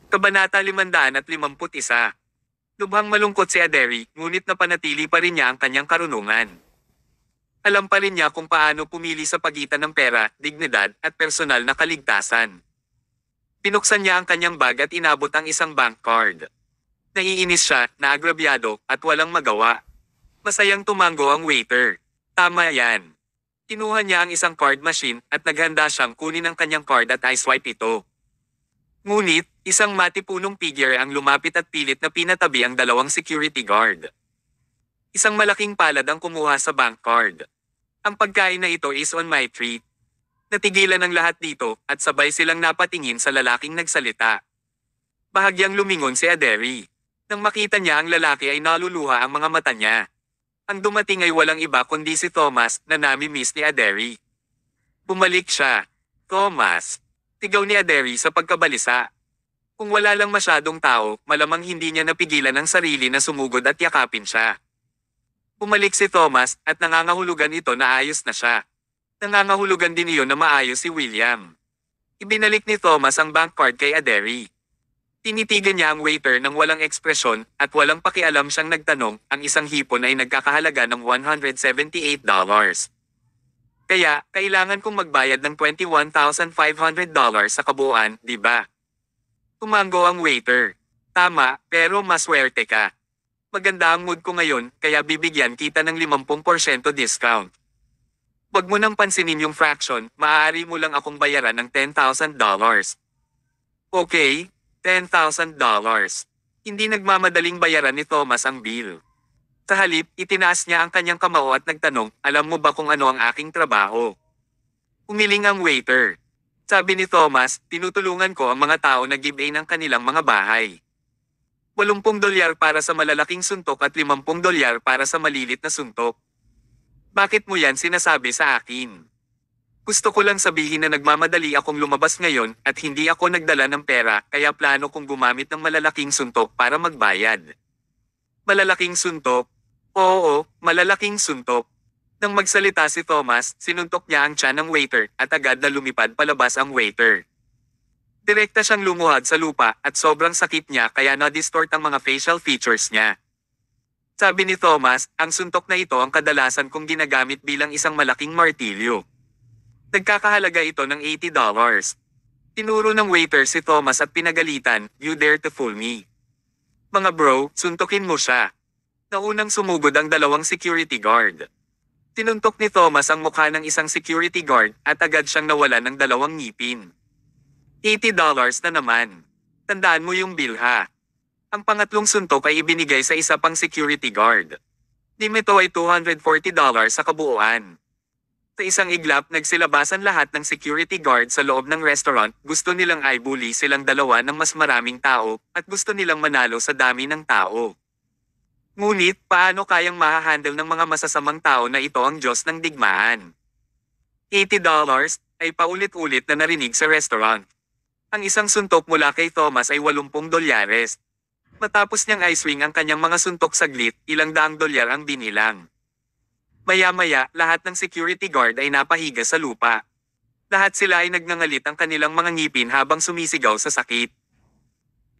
Kabanata 551. Lubhang malungkot si Aderi, ngunit napanatili pa rin niya ang kanyang karunungan. Alam pa rin niya kung paano pumili sa pagitan ng pera, dignidad, at personal na kaligtasan. Pinuksan niya ang kanyang bag at inabot ang isang bank card. Naiinis siya, naagrabyado, at walang magawa. Masayang tumango ang waiter. Tama yan. Kinuha niya ang isang card machine at naghanda siyang kunin ang kanyang card at i-swipe ito. Ngunit, isang matipunong figure ang lumapit at pilit na pinatabi ang dalawang security guard. Isang malaking palad ang kumuha sa bank card. Ang pagkain na ito is on my treat. Natigilan ang lahat dito at sabay silang napatingin sa lalaking nagsalita. Bahagyang lumingon si Aderi. Nang makita niya ang lalaki ay naluluha ang mga mata niya. Ang dumating ay walang iba kundi si Thomas na nami-miss ni Aderi. Bumalik siya. Thomas. Tigaw ni Aderi sa pagkabalisa. Kung wala lang masyadong tao, malamang hindi niya napigilan ang sarili na sumugod at yakapin siya. Bumalik si Thomas at nangangahulugan ito na ayos na siya. Nangangahulugan din iyon na maayos si William. Ibinalik ni Thomas ang bank card kay Aderi. Tinitigan niya ang waiter ng walang ekspresyon at walang pakialam siyang nagtanong, ang isang hipon ay nagkakahalaga ng $178. Kaya, kailangan kong magbayad ng $21,500 sa kabuuan, di ba? Tumango ang waiter. Tama, pero maswerte ka. Maganda ang mood ko ngayon, kaya bibigyan kita ng 50% discount. Huwag mo nang pansinin yung fraction, maaari mo lang akong bayaran ng $10,000. Okay, $10,000. Hindi nagmamadaling bayaran ni Thomas ang bill. Sa halip, itinaas niya ang kanyang kamao at nagtanong, alam mo ba kung ano ang aking trabaho? Umiling ang waiter. Sabi ni Thomas, tinutulungan ko ang mga tao na give-away ng kanilang mga bahay. $80 para sa malalaking suntok at $50 para sa malilit na suntok. Bakit mo yan sinasabi sa akin? Gusto ko lang sabihin na nagmamadali akong lumabas ngayon at hindi ako nagdala ng pera kaya plano kong gumamit ng malalaking suntok para magbayad. Malalaking suntok? Oo, malalaking suntok. Nang magsalita si Thomas, sinuntok niya ang tiyan ng waiter at agad na lumipad palabas ang waiter. Direkta siyang lumuhad sa lupa at sobrang sakit niya kaya na-distort ang mga facial features niya. Sabi ni Thomas, ang suntok na ito ang kadalasan kong ginagamit bilang isang malaking martilyo. Nagkakahalaga ito ng $80. Tinuro ng waiter si Thomas at pinagalitan, you dare to fool me. Mga bro, suntukin mo siya. Naunang sumugod ang dalawang security guard. Tinuntok ni Thomas ang mukha ng isang security guard at agad siyang nawalan ng dalawang ngipin. $80 na naman. Tandaan mo yung bill ha. Ang pangatlong suntok ay ibinigay sa isa pang security guard. Limito ay $240 sa kabuuan. Sa isang iglap nagsilabasan lahat ng security guard sa loob ng restaurant, gusto nilang i-bully silang dalawa ng mas maraming tao, at gusto nilang manalo sa dami ng tao. Ngunit, paano kayang mahahandle ng mga masasamang tao na ito ang Diyos ng digmaan? $80 ay paulit-ulit na narinig sa restaurant. Ang isang suntok mula kay Thomas ay $80. Matapos niyang i-swing ang kanyang mga suntok saglit, ilang daang dolyar ang binilang. Maya-maya, lahat ng security guard ay napahiga sa lupa. Lahat sila ay nagngangalit ang kanilang mga ngipin habang sumisigaw sa sakit.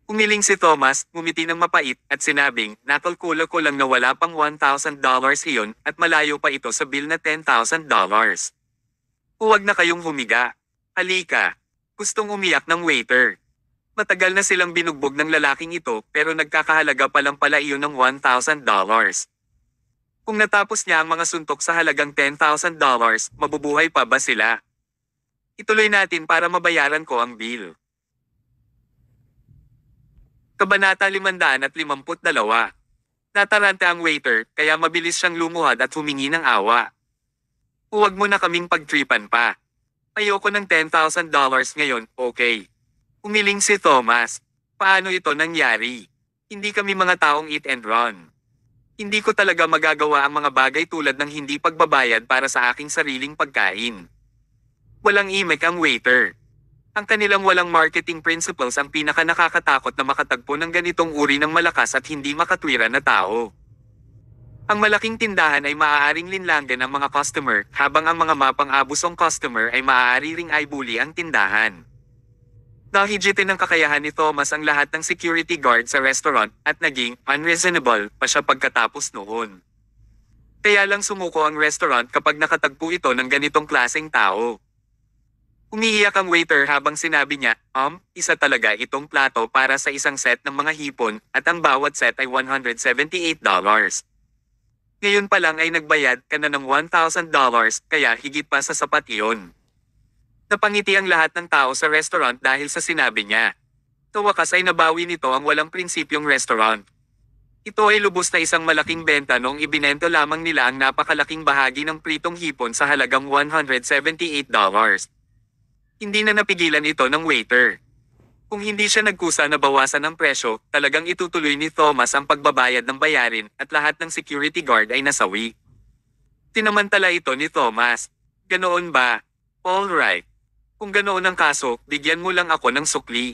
Umiling si Thomas, ngumiti ng mapait, at sinabing, nakalkula ko lang na wala pang $1,000 iyon, at malayo pa ito sa bill na $10,000. Huwag na kayong humiga. Halika. Gustong umiyak ng waiter. Matagal na silang binugbog ng lalaking ito, pero nagkakahalaga pa lang pala iyon ng $1,000. Kung natapos niya ang mga suntok sa halagang $10,000, mabubuhay pa ba sila? Ituloy natin para mabayaran ko ang bill. Kabanata 552. Nataranta ang waiter, kaya mabilis siyang lumuhad at humingi ng awa. Huwag mo na kaming pagtripan pa. Ayoko ng $10,000 ngayon, okay? Umiling si Thomas. Paano ito nangyari? Hindi kami mga taong eat and run. Hindi ko talaga magagawa ang mga bagay tulad ng hindi pagbabayad para sa aking sariling pagkain. Walang imik ang waiter. Ang kanilang walang marketing principles ang pinaka nakakatakot na makatagpo ng ganitong uri ng malakas at hindi makatwiran na tao. Ang malaking tindahan ay maaaring linlanggan ang mga customer, habang ang mga mapang-abusong customer ay maaari ring i-bully ang tindahan. Nahigitin ng kakayahan ni Thomas ang lahat ng security guard sa restaurant at naging unreasonable pa siya pagkatapos noon. Kaya lang sumuko ang restaurant kapag nakatagpo ito ng ganitong klaseng tao. Umiiyak ang waiter habang sinabi niya, isa talaga itong plato para sa isang set ng mga hipon at ang bawat set ay $178. Ngayon pa lang ay nagbayad ka na ng $1,000 kaya higit pa sa sapat iyon. Napangiti ang lahat ng tao sa restaurant dahil sa sinabi niya. Sa wakas ay nabawi nito ang walang prinsipyong restaurant. Ito ay lubos na isang malaking benta noong ibinento lamang nila ang napakalaking bahagi ng pritong hipon sa halagang $178. Hindi na napigilan ito ng waiter. Kung hindi siya nagkusa na bawasan ang presyo, talagang itutuloy ni Thomas ang pagbabayad ng bayarin at lahat ng security guard ay nasawi. Tinamantala ito ni Thomas. Ganoon ba? All right. Kung ganoon ang kaso, bigyan mo lang ako ng sukli.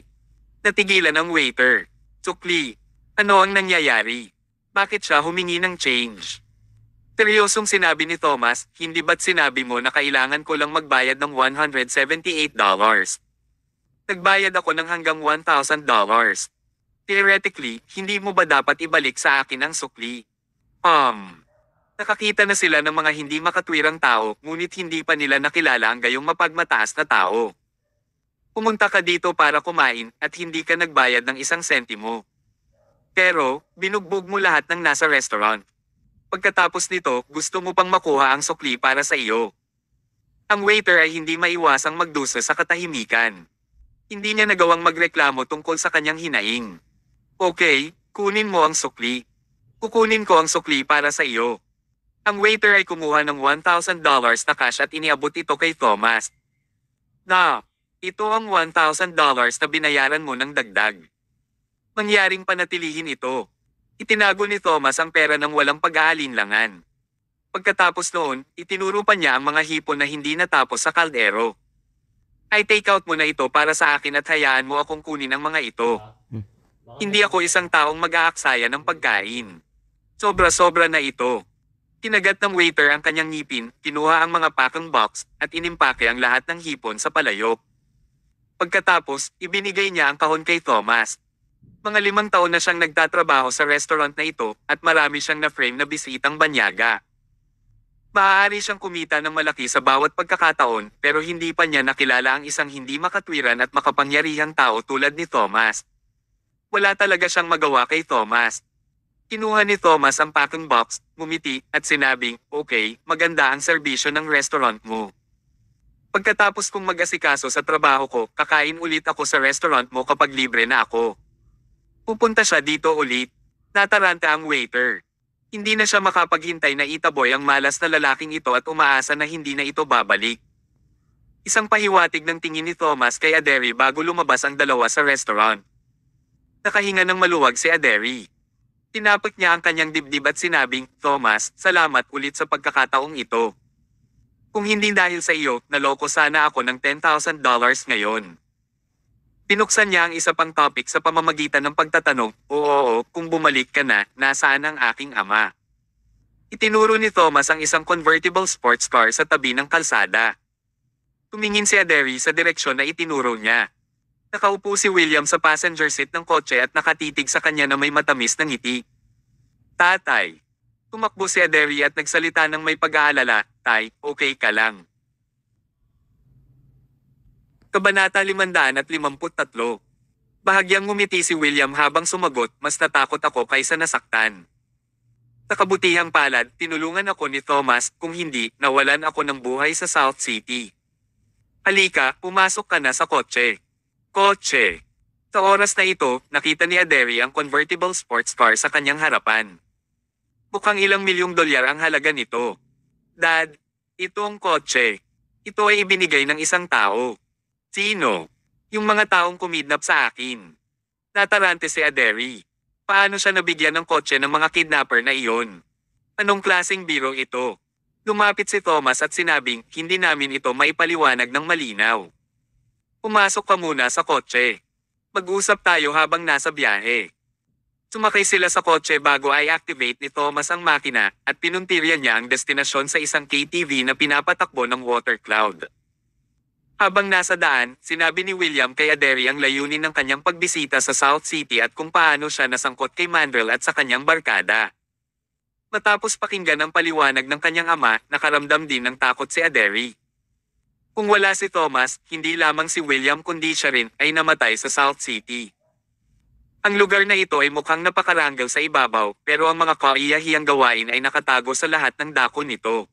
Natigilan ang waiter. Sukli. Ano ang nangyayari? Bakit siya humingi ng change? Seryosong sinabi ni Thomas, hindi ba't sinabi mo na kailangan ko lang magbayad ng $178? Nagbayad ako ng hanggang $1,000. Theoretically, hindi mo ba dapat ibalik sa akin ang sukli? Nakakita na sila ng mga hindi makatwirang tao, ngunit hindi pa nila nakilala ang gayong mapagmataas na tao. Pumunta ka dito para kumain at hindi ka nagbayad ng isang sentimo. Pero, binugbog mo lahat ng nasa restaurant. Pagkatapos nito, gusto mo pang makuha ang sukli para sa iyo. Ang waiter ay hindi maiwasang magdusa sa katahimikan. Hindi niya nagawang magreklamo tungkol sa kanyang hinaing. Okay, kunin mo ang sukli. Kukunin ko ang sukli para sa iyo. Ang waiter ay kumuha ng $1,000 na cash at iniabot ito kay Thomas. Ito ang $1,000 na binayaran mo ng dagdag. Mangyaring panatilihin ito. Itinago ni Thomas ang pera ng walang pag-aalinlangan. Pagkatapos noon, itinuro pa niya ang mga hipon na hindi natapos sa kaldero. Ay take out mo na ito para sa akin at hayaan mo akong kunin ang mga ito. Hindi ako isang taong mag-aaksaya ng pagkain. Sobra-sobra na ito. Kinagat ng waiter ang kanyang ngipin, kinuha ang mga packing box, at inimpake ang lahat ng hipon sa palayok. Pagkatapos, ibinigay niya ang kahon kay Thomas. Mga 5 taon na siyang nagtatrabaho sa restaurant na ito at marami siyang na-frame na bisitang banyaga. Maaari siyang kumita ng malaki sa bawat pagkakataon pero hindi pa niya nakilala ang isang hindi makatwiran at makapangyarihang tao tulad ni Thomas. Wala talaga siyang magawa kay Thomas. Kinuha ni Thomas ang packing box, ngumiti, at sinabing, okay, maganda ang serbisyo ng restaurant mo. Pagkatapos kong mag-asikaso sa trabaho ko, kakain ulit ako sa restaurant mo kapag libre na ako. Pupunta siya dito ulit. Nataranta ang waiter. Hindi na siya makapaghintay na itaboy ang malas na lalaking ito at umaasa na hindi na ito babalik. Isang pahiwatig ng tingin ni Thomas kay Aderi bago lumabas ang dalawa sa restaurant. Nakahinga ng maluwag si Aderi. Tinapik niya ang kanyang dibdib at sinabing, Thomas, salamat ulit sa pagkakataong ito. Kung hindi dahil sa iyo, naloko sana ako ng $10,000 ngayon. Pinuksan niya ang isa pang topic sa pamamagitan ng pagtatanong, oo, kung bumalik ka na, nasaan ang aking ama? Itinuro ni Thomas ang isang convertible sports car sa tabi ng kalsada. Tumingin si Aderi sa direksyon na itinuro niya. Nakaupo si William sa passenger seat ng kotse at nakatitig sa kanya na may matamis na ngiti. Tatay. Tumakbo si Aderi at nagsalita ng may pag-aalala, Tay, okay ka lang. Kabanata 553. Bahagyang ngumiti si William habang sumagot, mas natakot ako kaysa nasaktan. Sa kabutihang palad, tinulungan ako ni Thomas, kung hindi, nawalan ako ng buhay sa South City. Halika, pumasok ka na sa kotse. Kotse. Sa oras na ito, nakita ni Aderi ang convertible sports car sa kanyang harapan. Mukhang ilang $1,000,000 ang halaga nito. Dad, ito ang kotse. Ito ay ibinigay ng isang tao. Sino? Yung mga taong kumidnap sa akin. Natarante si Aderi. Paano siya nabigyan ng kotse ng mga kidnapper na iyon? Anong klaseng biro ito? Lumapit si Thomas at sinabing, hindi namin ito maipaliwanag ng malinaw. Pumasok ka muna sa kotse. Mag-usap tayo habang nasa biyahe. Sumakay sila sa kotse bago ay activate ni Thomas ang makina at pinuntirya niya ang destinasyon sa isang KTV na pinapatakbo ng water cloud. Habang nasa daan, sinabi ni William kay Aderi ang layunin ng kanyang pagbisita sa South City at kung paano siya nasangkot kay Mandrel at sa kanyang barkada. Matapos pakinggan ang paliwanag ng kanyang ama, nakaramdam din ng takot si Aderi. Kung wala si Thomas, hindi lamang si William kundi siya rin ay namatay sa South City. Ang lugar na ito ay mukhang napakaranggal sa ibabaw, pero ang mga kaiyahiyang gawain ay nakatago sa lahat ng dako nito.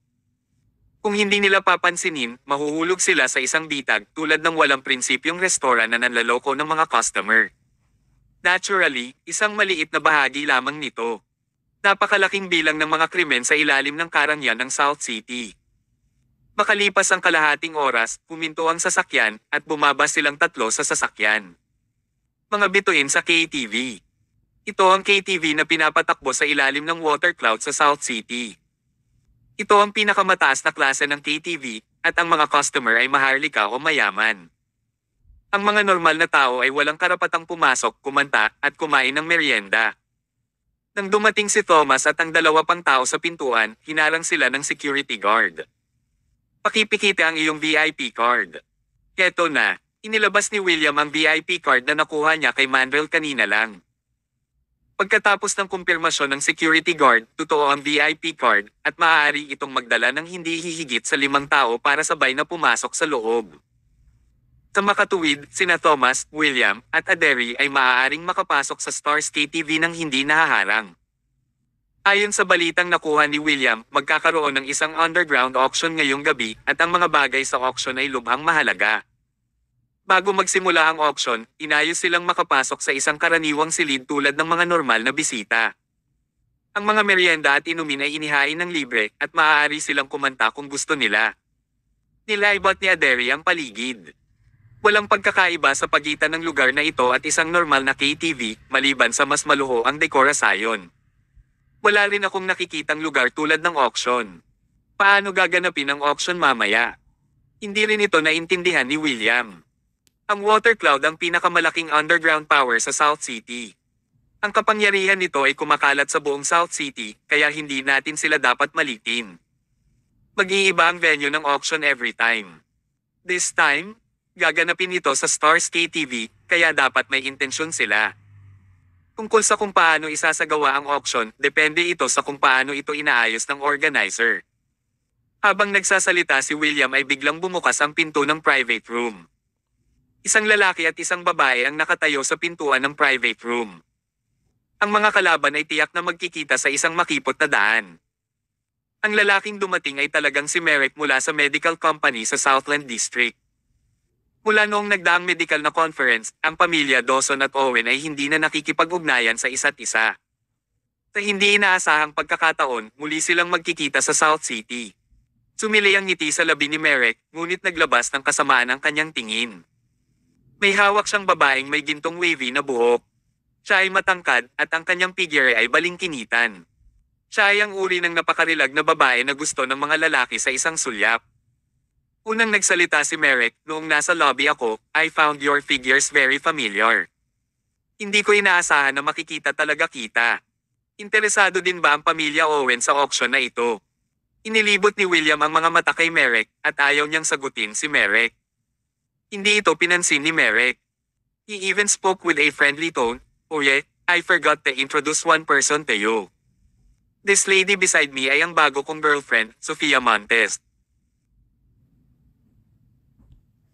Kung hindi nila papansinin, mahuhulog sila sa isang bitag tulad ng walang prinsipyong restoran na nanlaloko ng mga customer. Naturally, isang maliit na bahagi lamang nito. Napakalaking bilang ng mga krimen sa ilalim ng karangyan ng South City. Makalipas ang kalahating oras, huminto ang sasakyan at bumaba silang tatlo sa sasakyan. Mga bituin sa KTV. Ito ang KTV na pinapatakbo sa ilalim ng water cloud sa South City. Ito ang pinakamataas na klase ng KTV at ang mga customer ay maharlika o mayaman. Ang mga normal na tao ay walang karapatang pumasok, kumanta at kumain ng merienda. Nang dumating si Thomas at ang dalawa pang tao sa pintuan, hinarang sila ng security guard. Pakipikita ang iyong VIP card. Keto na, inilabas ni William ang VIP card na nakuha niya kay Mandrel kanina lang. Pagkatapos ng kumpirmasyon ng security guard, totoo ang VIP card at maaari itong magdala ng hindi hihigit sa 5 tao para sabay na pumasok sa loob. Sa makatuwid, sina Thomas, William, at Aderi ay maaaring makapasok sa Stars KTV ng hindi nahaharang. Ayon sa balitang nakuha ni William, magkakaroon ng isang underground auction ngayong gabi at ang mga bagay sa auction ay lubhang mahalaga. Bago magsimula ang auction, inayos silang makapasok sa isang karaniwang silid tulad ng mga normal na bisita. Ang mga merienda at inumin ay inihain ng libre at maaari silang kumanta kung gusto nila. Nilaibot ni Aderi ang paligid. Walang pagkakaiba sa pagitan ng lugar na ito at isang normal na KTV, maliban sa mas maluho ang dekorasyon. Wala rin akong nakikitang lugar tulad ng auction. Paano gaganapin ang auction mamaya? Hindi rin ito naintindihan ni William. Ang water cloud ang pinakamalaking underground power sa South City. Ang kapangyarihan nito ay kumakalat sa buong South City, kaya hindi natin sila dapat malitin. Mag-iiba ang venue ng auction every time. This time, gaganapin ito sa Stars KTV, kaya dapat may intensyon sila. Tungkol sa kung paano isasagawa ang auction, depende ito sa kung paano ito inaayos ng organizer. Habang nagsasalita si William ay biglang bumukas ang pinto ng private room. Isang lalaki at isang babae ang nakatayo sa pintuan ng private room. Ang mga kalaban ay tiyak na magkikita sa isang makipot na daan. Ang lalaking dumating ay talagang si Merrick mula sa medical company sa Southland District. Mula noong nagdaang medical na conference, ang pamilya Dawson at Owen ay hindi na nakikipag-ugnayan sa isa't isa. Sa hindi inaasahang pagkakataon, muli silang magkikita sa South City. Sumili ang ngiti sa labi ni Merrick, ngunit naglabas ng kasamaan ang kanyang tingin. May hawak siyang babaeng may gintong wavy na buhok. Siya ay matangkad at ang kanyang figure ay balingkinitan. Siya ay ang uri ng napakarilag na babae na gusto ng mga lalaki sa isang sulyap. Unang nagsalita si Merrick, noong nasa lobby ako, I found your figures very familiar. Hindi ko inaasahan na makikita talaga kita. Interesado din ba ang pamilya Owen sa auction na ito? Inilibot ni William ang mga mata kay Merrick at ayaw niyang sagutin si Merrick. Hindi ito pinansin ni Merrick. He even spoke with a friendly tone, oh yeah, I forgot to introduce one person to you. This lady beside me ay ang bago kong girlfriend, Sofia Montes.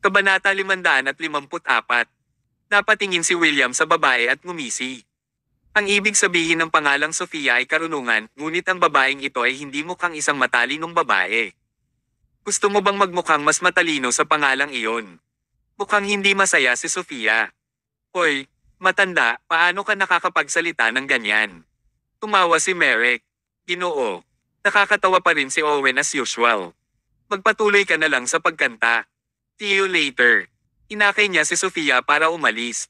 Kabanata 554. Napatingin si William sa babae at ngumisi. Ang ibig sabihin ng pangalang Sofia ay karunungan, ngunit ang babaeng ito ay hindi mukhang isang matalinong babae. Gusto mo bang magmukhang mas matalino sa pangalang iyon? Mukhang hindi masaya si Sofia. Hoy, matanda, paano ka nakakapagsalita ng ganyan? Tumawa si Merrick. Ginoo. Nakakatawa pa rin si Owen as usual. Magpatuloy ka na lang sa pagkanta. See you later. Inakay niya si Sofia para umalis.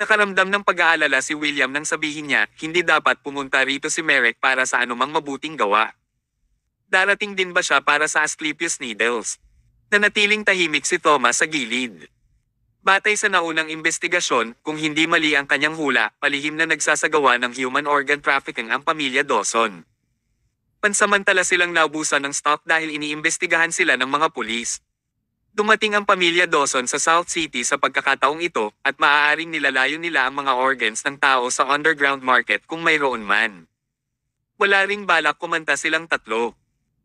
Nakaramdam ng pag-aalala si William nang sabihin niya, hindi dapat pumunta rito si Merrick para sa anumang mabuting gawa. Darating din ba siya para sa Asclepius Needles? Nanatiling tahimik si Thomas sa gilid. Batay sa naunang investigasyon, kung hindi mali ang kanyang hula, palihim na nagsasagawa ng human organ trafficking ang pamilya Dawson. Pansamantala silang naubusan ng stock dahil iniimbestigahan sila ng mga pulis. Dumating ang pamilya Dawson sa South City sa pagkakataong ito at maaaring nilalayo nila ang mga organs ng tao sa underground market kung mayroon man. Wala ring balak kumanta silang tatlo.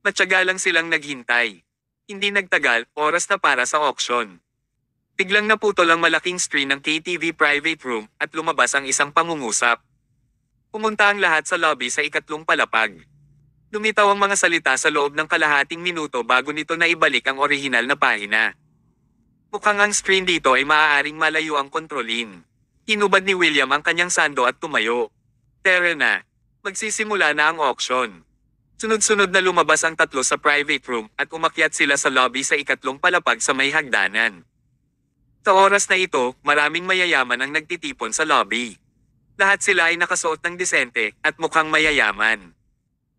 Matyaga lang silang naghintay. Hindi nagtagal, oras na para sa auction. Biglang naputol ang malaking screen ng KTV private room at lumabas ang isang pangungusap. Pumunta ang lahat sa lobby sa ikatlong palapag. Lumitaw ang mga salita sa loob ng kalahating minuto bago nito na ibalik ang orihinal na pahina. Mukhang ang screen dito ay maaaring malayo ang kontrolin. Hinubad ni William ang kanyang sando at tumayo. Tara na. Magsisimula na ang auction. Sunod-sunod na lumabas ang tatlo sa private room at umakyat sila sa lobby sa ikatlong palapag sa may hagdanan. Sa oras na ito, maraming mayayaman ang nagtitipon sa lobby. Lahat sila ay nakasuot ng disente at mukhang mayayaman.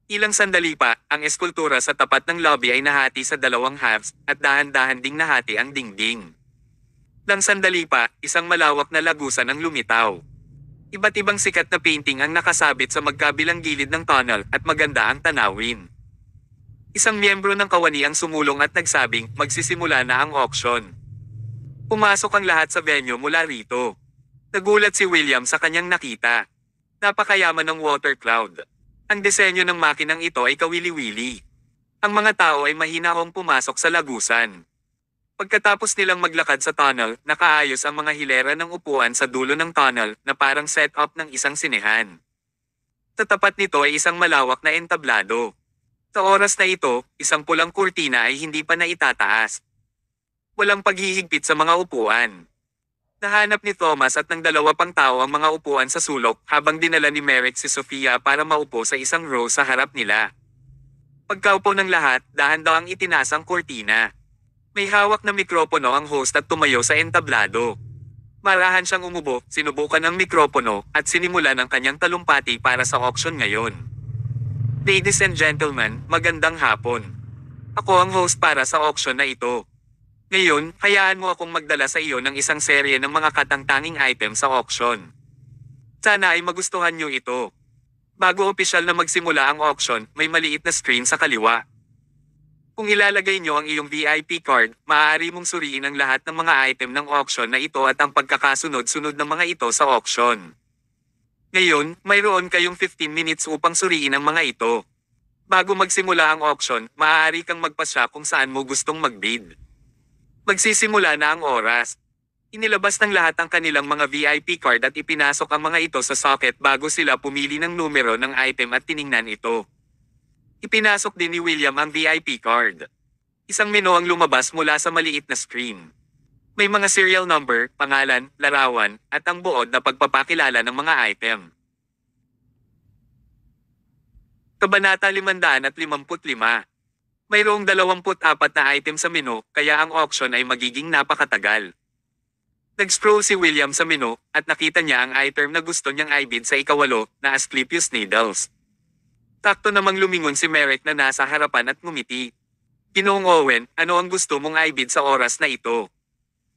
Ilang sandali pa, ang eskultura sa tapat ng lobby ay nahati sa dalawang halves at dahan-dahan ding nahati ang dingding. Nang sandali pa, isang malawak na lagusan ang lumitaw. Iba't ibang sikat na painting ang nakasabit sa magkabilang gilid ng tunnel at maganda ang tanawin. Isang miyembro ng kawani ang sumulong at nagsabing magsisimula na ang auction. Pumasok ang lahat sa venue mula rito. Nagulat si William sa kanyang nakita. Napakayaman ng water cloud. Ang disenyo ng makinang ito ay kawili-wili. Ang mga tao ay mahinahong pumasok sa lagusan. Pagkatapos nilang maglakad sa tunnel, nakaayos ang mga hilera ng upuan sa dulo ng tunnel na parang set-up ng isang sinehan. Sa tapat nito ay isang malawak na entablado. Sa oras na ito, isang pulang kurtina ay hindi pa naitataas. Walang paghihigpit sa mga upuan. Nahanap ni Thomas at ng dalawa pang tao ang mga upuan sa sulok habang dinala ni Merrick si Sofia para maupo sa isang row sa harap nila. Pagkaupo ng lahat, dahan-dahang itinaas ang kurtina. May hawak na mikropono ang host at tumayo sa entablado. Marahan siyang umubo, sinubukan ang mikropono at sinimulan ang kanyang talumpati para sa auction ngayon. Ladies and gentlemen, magandang hapon. Ako ang host para sa auction na ito. Ngayon, hayaan mo akong magdala sa iyo ng isang serye ng mga katangtanging item sa auction. Sana ay magustuhan niyo ito. Bago opisyal na magsimula ang auction, may maliit na screen sa kaliwa. Kung ilalagay niyo ang iyong VIP card, maaari mong suriin ang lahat ng mga item ng auction na ito at ang pagkakasunod-sunod ng mga ito sa auction. Ngayon, mayroon kayong 15 minutes upang suriin ang mga ito. Bago magsimula ang auction, maaari kang magpasya kung saan mo gustong magbid. Magsisimula na ang oras. Inilabas ng lahat ang kanilang mga VIP card at ipinasok ang mga ito sa socket bago sila pumili ng numero ng item at tiningnan ito. Ipinasok din ni William ang VIP card. Isang menu ang lumabas mula sa maliit na screen. May mga serial number, pangalan, larawan, at ang buod na pagpapakilala ng mga item. Kabanata 555. Mayroong 24 na item sa menu, kaya ang auction ay magiging napakatagal. Nag-scroll si William sa menu, at nakita niya ang item na gusto niyang ibid sa ikawalo, na Asclepius Needles. Takto namang lumingon si Merrick na nasa harapan at ngumiti. Ginoong Owen, ano ang gusto mong ibid sa oras na ito?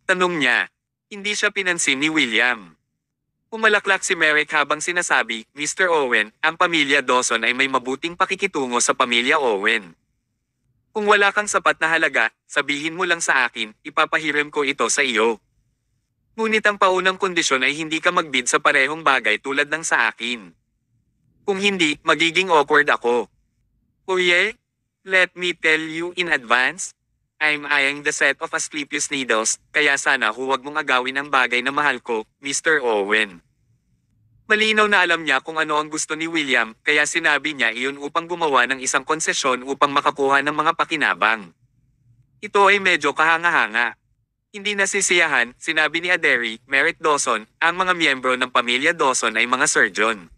Tanong niya. Hindi siya pinansin ni William. Pumalaklak si Merrick habang sinasabi, Mr. Owen, ang pamilya Dawson ay may mabuting pakikitungo sa pamilya Owen. Kung wala kang sapat na halaga, sabihin mo lang sa akin, ipapahiram ko ito sa iyo. Ngunit ang paunang kondisyon ay hindi ka magbid sa parehong bagay tulad ng sa akin. Kung hindi, magiging awkward ako. Kuya, let me tell you in advance, I'm eyeing the set of Asclepius Needles, kaya sana huwag mong agawin ang bagay na mahal ko, Mr. Owen. Malinaw na alam niya kung ano ang gusto ni William, kaya sinabi niya iyon upang gumawa ng isang konsesyon upang makakuha ng mga pakinabang. Ito ay medyo kahanga-hanga. Hindi nasisiyahan, sinabi ni Aderi, Merrick Dawson, ang mga miyembro ng pamilya Dawson ay mga surgeon.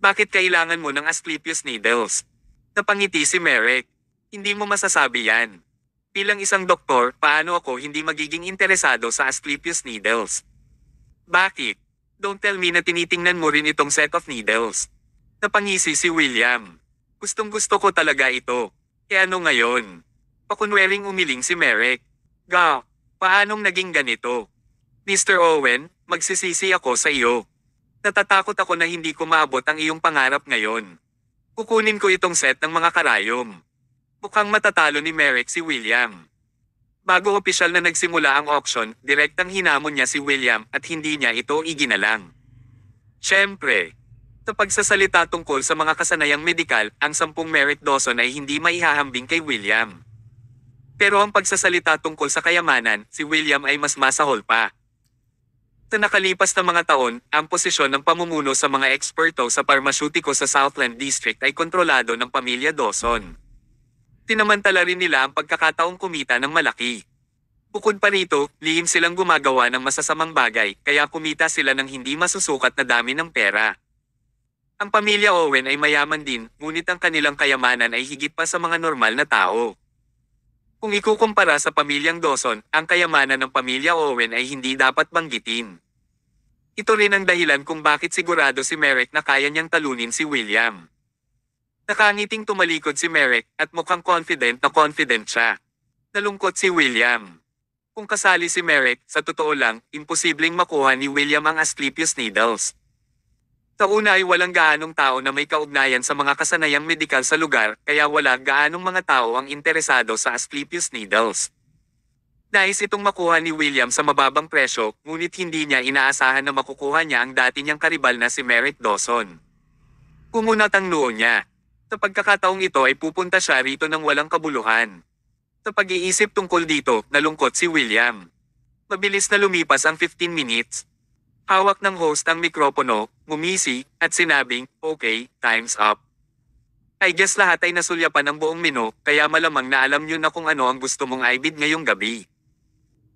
Bakit kailangan mo ng Asclepius Needles? Napangiti si Merrick. Hindi mo masasabi yan. Bilang isang doktor, paano ako hindi magiging interesado sa Asclepius Needles? Bakit? Don't tell me na tinitingnan mo rin itong set of needles. Napangisi si William. Gustong-gusto ko talaga ito. E ano ngayon? Pakunwering umiling si Merrick. Paanong naging ganito? Mr. Owen, magsisisi ako sa iyo. Natatakot ako na hindi ko maabot ang iyong pangarap ngayon. Kukunin ko itong set ng mga karayom. Mukhang matatalo ni Merrick si William. Bago opisyal na nagsimula ang auction, direktang hinamon niya si William at hindi niya ito iginalang. Siyempre, sa pagsasalita tungkol sa mga kasanayang medikal, ang 10 Merrick Dawson ay hindi maihahambing kay William. Pero ang pagsasalita tungkol sa kayamanan, si William ay mas masahol pa. Sa nakalipas na mga taon, ang posisyon ng pamumuno sa mga eksperto sa parmasutiko sa Southland District ay kontrolado ng pamilya Dawson. Tinamantala rin nila ang pagkakataong kumita ng malaki. Bukod pa rito, lihim silang gumagawa ng masasamang bagay, kaya kumita sila ng hindi masusukat na dami ng pera. Ang pamilya Owen ay mayaman din, ngunit ang kanilang kayamanan ay higit pa sa mga normal na tao. Kung ikukumpara sa pamilyang Dawson, ang kayamanan ng pamilya Owen ay hindi dapat banggitin. Ito rin ang dahilan kung bakit sigurado si Merrick na kaya niyang talunin si William. Nakangiting tumalikod si Merrick at mukhang confident siya. Nalungkot si William. Kung kasali si Merrick, sa totoo lang, imposibleng makuha ni William ang Asclepius Needles. Sa una ay walang gaanong tao na may kaugnayan sa mga kasanayang medikal sa lugar, kaya wala gaanong mga tao ang interesado sa Asclepius Needles. Nais itong makuha ni William sa mababang presyo, ngunit hindi niya inaasahan na makukuha niya ang dati niyang karibal na si Merrick Dawson. Kumunat ang noo niya. Sa pagkakataong ito ay pupunta siya rito ng walang kabuluhan. Sa pag-iisip tungkol dito, nalungkot si William. Mabilis na lumipas ang 15 minutes. Hawak ng host ang mikropono, ngumisi, at sinabing, "Okay, time's up." I guess lahat ay nasulyapan ng buong menu, kaya malamang na alam niyo na kung ano ang gusto mong ibid ngayong gabi.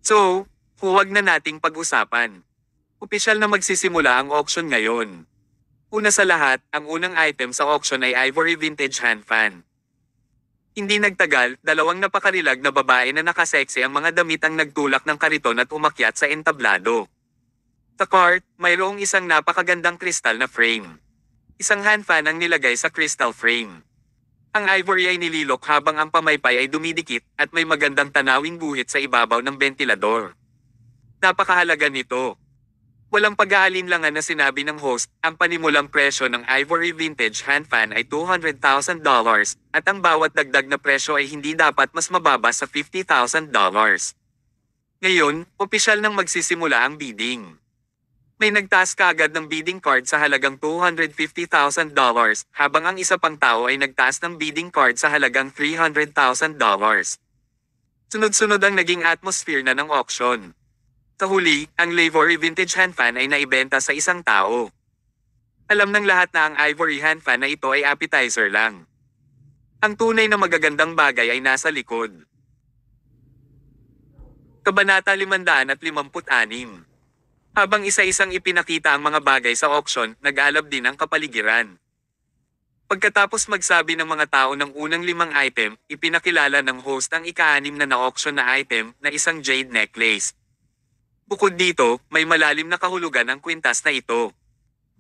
So, huwag na nating pag-usapan. Opisyal na magsisimula ang auction ngayon. Una sa lahat, ang unang item sa auction ay Ivory Vintage Hand Fan. Hindi nagtagal, dalawang napakarilag na babae na nakaseksi ang mga damit ang nagtulak ng kariton at umakyat sa entablado. Sa cart, mayroong isang napakagandang kristal na frame. Isang hand fan ang nilagay sa crystal frame. Ang ivory ay nililok habang ang pamaypay ay dumidikit at may magandang tanawing guhit sa ibabaw ng ventilador. Napakahalaga nito. Walang pag-aalinlangan na sinabi ng host, ang panimulang presyo ng Ivory Vintage Hand Fan ay $200,000 at ang bawat dagdag na presyo ay hindi dapat mas mababa sa $50,000. Ngayon, opisyal nang magsisimula ang bidding. May nagtaas kaagad ng bidding card sa halagang $250,000 habang ang isa pang tao ay nagtaas ng bidding card sa halagang $300,000. Sunod-sunod ang naging atmosphere na ng auction. Sa huli, ang Ivory Vintage Hand Fan ay naibenta sa isang tao. Alam ng lahat na ang Ivory Hand Fan na ito ay appetizer lang. Ang tunay na magagandang bagay ay nasa likod. Kabanata 556. Habang isa-isang ipinakita ang mga bagay sa auction, nag-alab din ang kapaligiran. Pagkatapos magsabi ng mga tao ng unang 5 item, ipinakilala ng host ang ika-6 na na-auction na item na isang jade necklace. Bukod dito, may malalim na kahulugan ang kwintas na ito.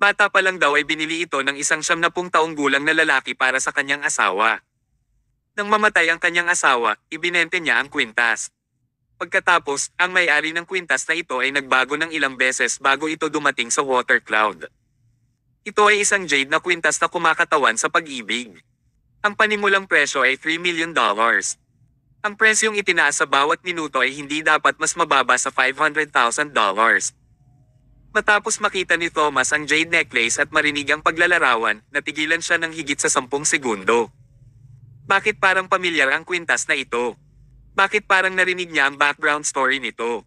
Bata pa lang daw ay binili ito ng isang 70 taong gulang na lalaki para sa kanyang asawa. Nang mamatay ang kanyang asawa, ibinente niya ang kwintas. Pagkatapos, ang may-ari ng kwintas na ito ay nagbago ng ilang beses bago ito dumating sa water cloud. Ito ay isang jade na kwintas na kumakatawan sa pag-ibig. Ang panimulang presyo ay $3 million. Ang presyong itinaas sa bawat minuto ay hindi dapat mas mababa sa $500,000. Matapos makita ni Thomas ang jade necklace at marinig ang paglalarawan, natigilan siya ng higit sa 10 segundo. Bakit parang pamilyar ang kwintas na ito? Bakit parang narinig niya ang background story nito?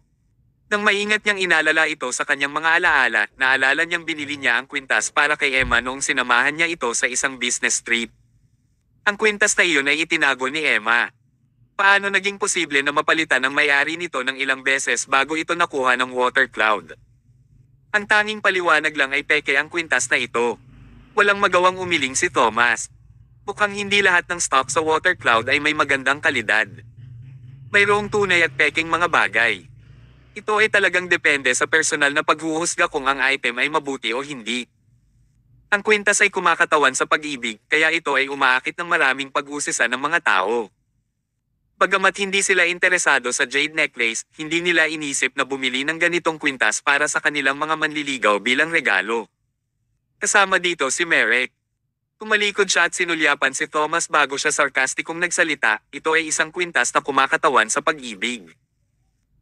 Nang maingat niyang inalala ito sa kanyang mga alaala, naalala niyang binili niya ang kwintas para kay Emma noong sinamahan niya ito sa isang business trip. Ang kwintas na iyon ay itinago ni Emma. Paano naging posible na mapalitan ang may-ari nito ng ilang beses bago ito nakuha ng water cloud? Ang tanging paliwanag lang ay peke ang kwintas na ito. Walang magawang umiling si Thomas. Mukhang hindi lahat ng stock sa water cloud ay may magandang kalidad. Mayroong tunay at peking mga bagay. Ito ay talagang depende sa personal na paghuhusga kung ang item ay mabuti o hindi. Ang kwintas ay kumakatawan sa pag-ibig, kaya ito ay umaakit ng maraming pag-usisan ng mga tao. Bagamat hindi sila interesado sa jade necklace, hindi nila inisip na bumili ng ganitong kwintas para sa kanilang mga manliligaw bilang regalo. Kasama dito si Merrick. Tumalikod siya at sinulyapan si Thomas bago siya sarkastikong nagsalita, ito ay isang kwintas na kumakatawan sa pag-ibig.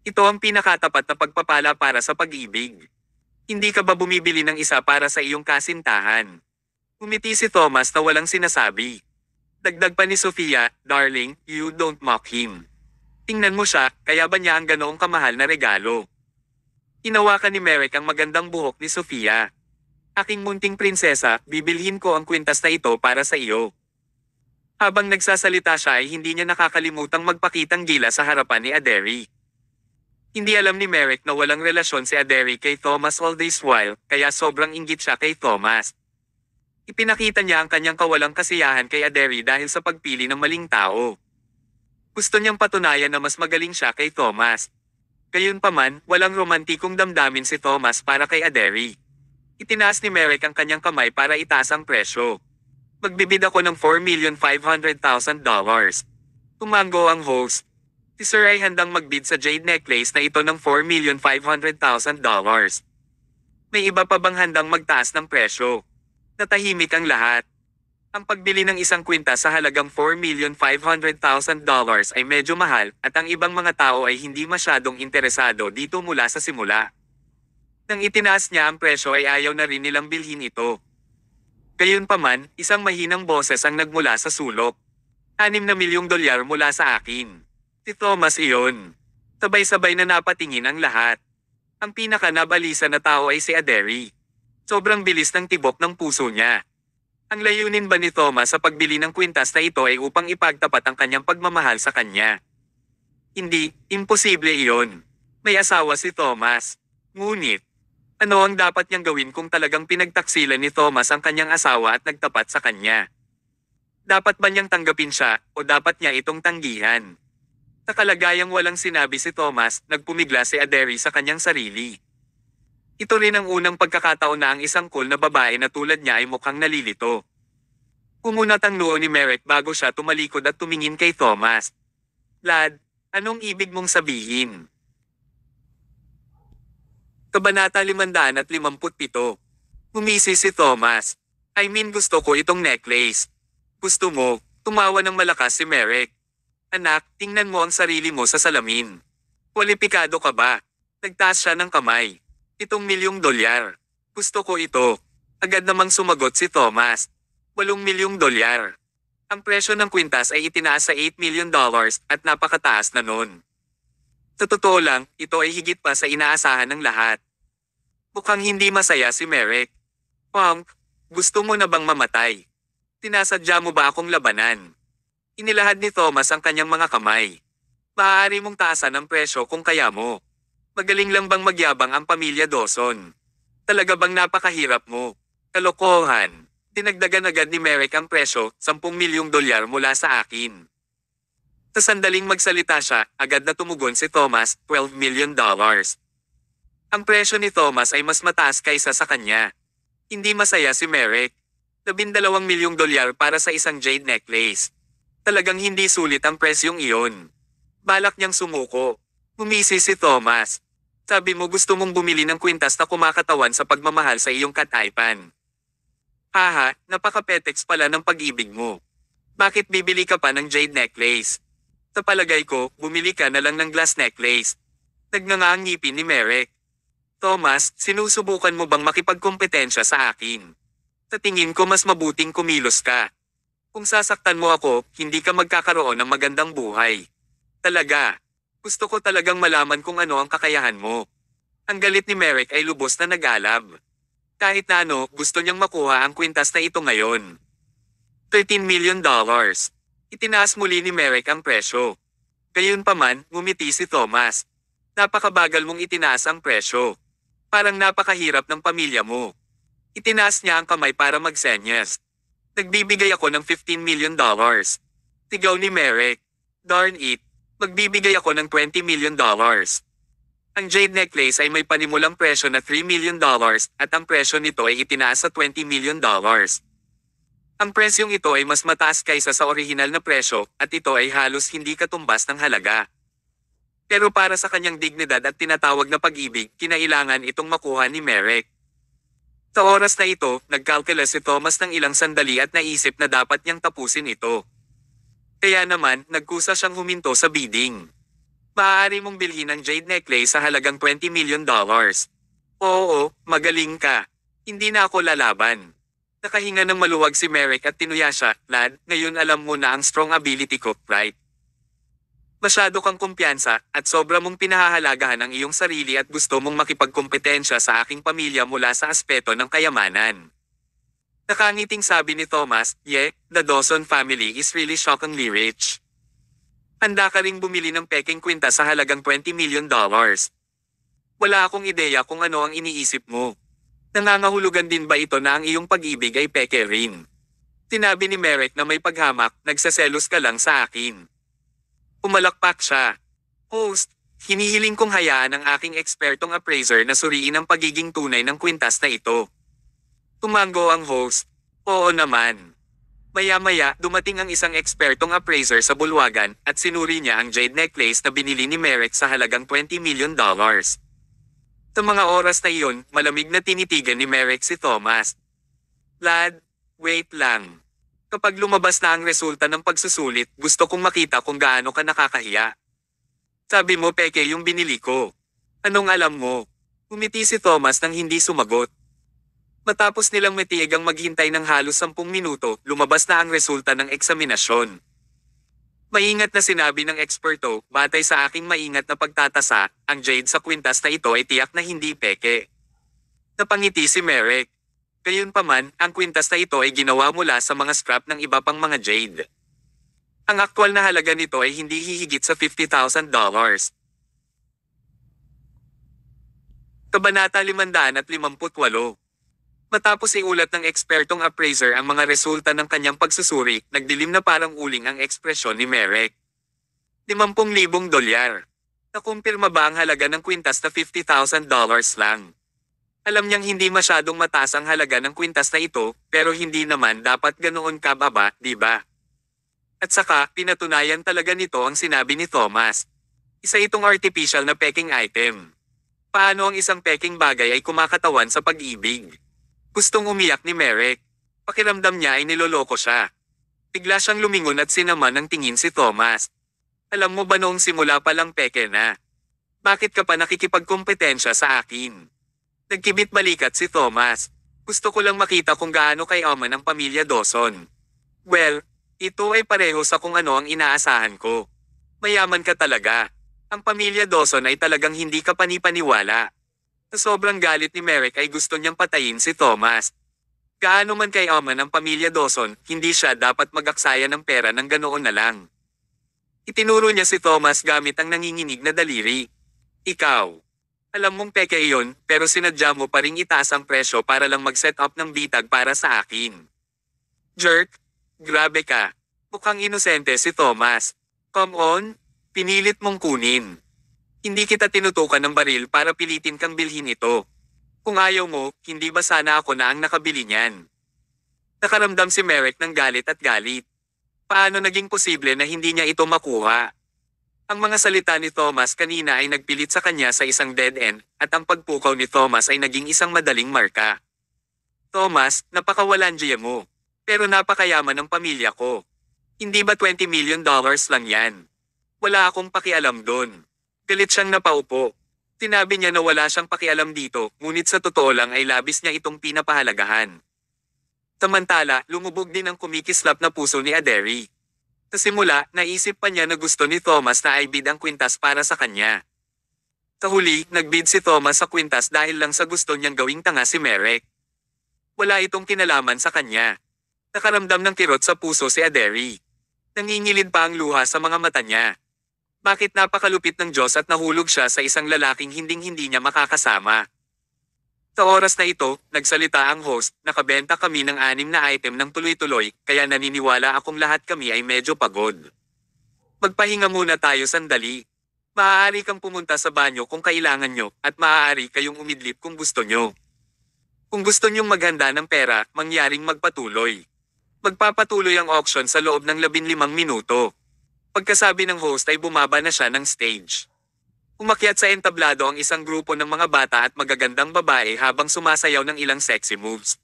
Ito ang pinakatapat na pagpapala para sa pag-ibig. Hindi ka ba bumibili ng isa para sa iyong kasintahan? Umiti si Thomas na walang sinasabi. Dagdag pa ni Sofia, darling, you don't mock him. Tingnan mo siya, kaya ba niya ang ganoong kamahal na regalo? Hinawakan ni Merrick ang magandang buhok ni Sofia. Aking munting prinsesa, bibilhin ko ang kwintas na ito para sa iyo. Habang nagsasalita siya ay hindi niya nakakalimutang magpakitang gila sa harapan ni Aderi. Hindi alam ni Merrick na walang relasyon si Aderi kay Thomas all this while, kaya sobrang inggit siya kay Thomas. Ipinakita niya ang kanyang kawalang kasiyahan kay Aderi dahil sa pagpili ng maling tao. Gusto niyang patunayan na mas magaling siya kay Thomas. Gayunpaman, walang romantikong damdamin si Thomas para kay Aderi. Itinaas ni Merrick ang kanyang kamay para itaas ang presyo. Magbibid ako ng $4,500,000. Tumango ang host. Si Sir ay handang magbid sa jade necklace na ito ng $4,500,000. May iba pa bang handang magtaas ng presyo? Natahimik ang lahat. Ang pagbili ng isang kwintas sa halagang $4,500,000 ay medyo mahal at ang ibang mga tao ay hindi masyadong interesado dito mula sa simula. Nang itinaas niya ang presyo ay ayaw na rin nilang bilhin ito. Gayunpaman, isang mahinang boses ang nagmula sa sulok. $6 na milyong mula sa akin. Si Thomas iyon. Sabay-sabay na napatingin ang lahat. Ang pinaka-nabalisa na tao ay si Aderi. Sobrang bilis ng tibok ng puso niya. Ang layunin ba ni Thomas sa pagbili ng kwintas na ito ay upang ipagtapat ang kanyang pagmamahal sa kanya? Hindi, imposible iyon. May asawa si Thomas. Ngunit, ano ang dapat niyang gawin kung talagang pinagtaksilan ni Thomas ang kanyang asawa at nagtapat sa kanya? Dapat ba niyang tanggapin siya o dapat niya itong tanggihan? Sa kalagayang walang sinabi si Thomas, nagpumigla si Aderi sa kanyang sarili. Ito rin ang unang pagkakataon na ang isang cool na babae na tulad niya ay mukhang nalilito. Kumunat ang noo ni Merrick bago siya tumalikod at tumingin kay Thomas. Lad, anong ibig mong sabihin? Kabanata 557. Ngumisi si Thomas. I mean gusto ko itong necklace. Gusto mo, tumawa ng malakas si Merrick. Anak, tingnan mo ang sarili mo sa salamin. Kwalipikado ka ba? Nagtaas siya ng kamay. $7 milyong. Gusto ko ito. Agad namang sumagot si Thomas. $8 milyong. Ang presyo ng kwintas ay itinaas sa $8 million at napakataas na nun. Sa totoo lang, ito ay higit pa sa inaasahan ng lahat. Mukhang hindi masaya si Merrick. Punk, gusto mo na bang mamatay? Tinasadya mo ba akong labanan? Inilahad ni Thomas ang kanyang mga kamay. Maaari mong taasan ang presyo kung kaya mo. Magaling lang bang magyabang ang pamilya Dawson? Talaga bang napakahirap mo? Kalokohan. Dinagdagan agad ni Merrick ang presyo, $10 milyong mula sa akin. Sa sandaling magsalita siya, agad na tumugon si Thomas, $12 million. Ang presyo ni Thomas ay mas mataas kaysa sa kanya. Hindi masaya si Merrick. $12 milyong para sa isang jade necklace. Talagang hindi sulit ang presyong iyon. Balak niyang sumuko. Ngumisi si Thomas. Sabi mo gusto mong bumili ng kwintas na kumakatawan sa pagmamahal sa iyong kataypan. Haha, napaka-petex pala ng pag-ibig mo. Bakit bibili ka pa ng jade necklace? Sa palagay ko, bumili ka na lang ng glass necklace. Nagnganga ang ngipin ni Merrick. Thomas, sinusubukan mo bang makipagkompetensya sa akin? Sa tingin ko mas mabuting kumilos ka. Kung sasaktan mo ako, hindi ka magkakaroon ng magandang buhay. Talaga. Gusto ko talagang malaman kung ano ang kakayahan mo. Ang galit ni Merrick ay lubos na nag-alab. Kahit na ano, gusto niyang makuha ang kwintas na ito ngayon. $13 million. Itinaas muli ni Merrick ang presyo. Gayunpaman, ngumiti si Thomas. Napakabagal mong itinaas ang presyo. Parang napakahirap ng pamilya mo. Itinaas niya ang kamay para magsenyas. Nagbibigay ako ng $15 million. Sigaw ni Merrick. Darn it. Magbibigay ako ng $20 million. Ang jade necklace ay may panimulang presyo na $3 million at ang presyo nito ay itinaas sa $20 million. Ang presyong ito ay mas mataas kaysa sa orihinal na presyo at ito ay halos hindi katumbas ng halaga. Pero para sa kanyang dignidad at tinatawag na pag-ibig, kinailangan itong makuha ni Merrick. Sa oras na ito, nagkalkula si Thomas ng ilang sandali at naisip na dapat niyang tapusin ito. Kaya naman, nagkusa siyang huminto sa bidding. Maaari mong bilhin ang jade necklace sa halagang $20 million. Oo, magaling ka. Hindi na ako lalaban. Nakahinga ng maluwag si Merrick at tinuya siya, lad, ngayon alam mo na ang strong ability ko, right? Masyado kang kumpiyansa at sobra mong pinahahalagahan ang iyong sarili at gusto mong makipagkompetensya sa aking pamilya mula sa aspeto ng kayamanan. Nakangiting sabi ni Thomas, the Dawson family is really shockingly rich. Handa ka ring bumili ng peking kwintas sa halagang $20 million. Wala akong ideya kung ano ang iniisip mo. Nangangahulugan din ba ito na ang iyong pag-ibig ay peke rin? Sinabi ni Merrick na may paghamak, nagsaselos ka lang sa akin. Umalakpak siya. Host, hinihiling kong hayaan ang aking ekspertong appraiser na suriin ang pagiging tunay ng kwintas na ito. Tumango ang host. Oo naman. Maya-maya, dumating ang isang ekspertong appraiser sa bulwagan at sinuri niya ang jade necklace na binili ni Merrick sa halagang $20 million. Sa mga oras na iyon, malamig na tinitigan ni Merrick si Thomas. Lad, wait lang. Kapag lumabas na ang resulta ng pagsusulit, gusto kong makita kung gaano ka nakakahiya. Sabi mo peke yung binili ko. Anong alam mo? Umiti si Thomas nang hindi sumagot. Matapos nilang matiigang maghintay ng halos 10 minuto, lumabas na ang resulta ng eksaminasyon. Maingat na sinabi ng eksperto, batay sa aking maingat na pagtatasa, ang jade sa kwintas na ito ay tiyak na hindi peke. Napangiti si Merrick. Gayunpaman, ang kwintas na ito ay ginawa mula sa mga scrap ng iba pang mga jade. Ang aktwal na halaga nito ay hindi hihigit sa $50,000. Kabanata 558. Matapos iulat ng ekspertong appraiser ang mga resulta ng kanyang pagsusuri, nagdilim na parang uling ang ekspresyon ni Merrick. $50,000. Nakumpirma ba ang halaga ng kwintas na $50,000 lang? Alam niyang hindi masyadong mataas ang halaga ng kwintas na ito, pero hindi naman dapat ganoon kababa, di ba? At saka, pinatunayan talaga nito ang sinabi ni Thomas. Isa itong artificial na peking item. Paano ang isang peking bagay ay kumakatawan sa pag-ibig? Gustong umiyak ni Merrick. Pakiramdam niya ay niloloko siya. Bigla siyang lumingon at sinaman ng tingin si Thomas. Alam mo ba noong simula pa lang peke na? Bakit ka pa nakikipagkompetensya sa akin? Nagkibit balikat si Thomas. Gusto ko lang makita kung gaano kayaman ang pamilya Dawson. Well, ito ay pareho sa kung ano ang inaasahan ko. Mayaman ka talaga. Ang pamilya Dawson ay talagang hindi ka panipaniwala. Sa sobrang galit ni Merrick ay gusto niyang patayin si Thomas. Gaano man kayaman ang pamilya Dawson, hindi siya dapat mag-aksaya ng pera ng ganoon na lang. Itinuro niya si Thomas gamit ang nanginginig na daliri. Ikaw. Alam mong peke iyon, pero sinadya mo pa ring itaas ang presyo para lang mag-set up ng bitag para sa akin. Jerk, grabe ka. Mukhang inosente si Thomas. Come on, pinilit mong kunin. Hindi kita tinutukan ng baril para pilitin kang bilhin ito. Kung ayaw mo, hindi ba sana ako na ang nakabili niyan? Nakaramdam si Merrick ng galit at galit. Paano naging posible na hindi niya ito makuha? Ang mga salita ni Thomas kanina ay nagpilit sa kanya sa isang dead end, at ang pagpukaw ni Thomas ay naging isang madaling marka. Thomas, napakawalandiya mo. Pero napakayaman ng pamilya ko. Hindi ba $20 million lang yan? Wala akong pakialam doon. Galit siyang napaupo. Sinabi niya na wala siyang pakialam dito, ngunit sa totoo lang ay labis niya itong pinapahalagahan. Samantala, lumubog din ang kumikislap na puso ni Aderi. Sa simula, naisip pa niya na gusto ni Thomas na i-bid ang kwintas para sa kanya. Sa huli, nag-bid si Thomas sa kwintas dahil lang sa gusto niyang gawing tanga si Merrick. Wala itong kinalaman sa kanya. Nakaramdam ng kirot sa puso si Aderi. Nangingilid pa ang luha sa mga mata niya. Bakit napakalupit ng Diyos at nahulog siya sa isang lalaking hinding-hindi niya makakasama? Sa oras na ito, nagsalita ang host, nakabenta kami ng 6 na item ng tuloy-tuloy, kaya naniniwala akong lahat kami ay medyo pagod. Magpahinga muna tayo sandali. Maaari kang pumunta sa banyo kung kailangan nyo, at maaari kayong umidlip kung gusto nyo. Kung gusto nyong maghanda ng pera, mangyaring magpatuloy. Magpapatuloy ang auction sa loob ng 15 minuto. Pagkasabi ng host ay bumaba na siya ng stage. Umakyat sa entablado ang isang grupo ng mga bata at magagandang babae habang sumasayaw ng ilang sexy moves.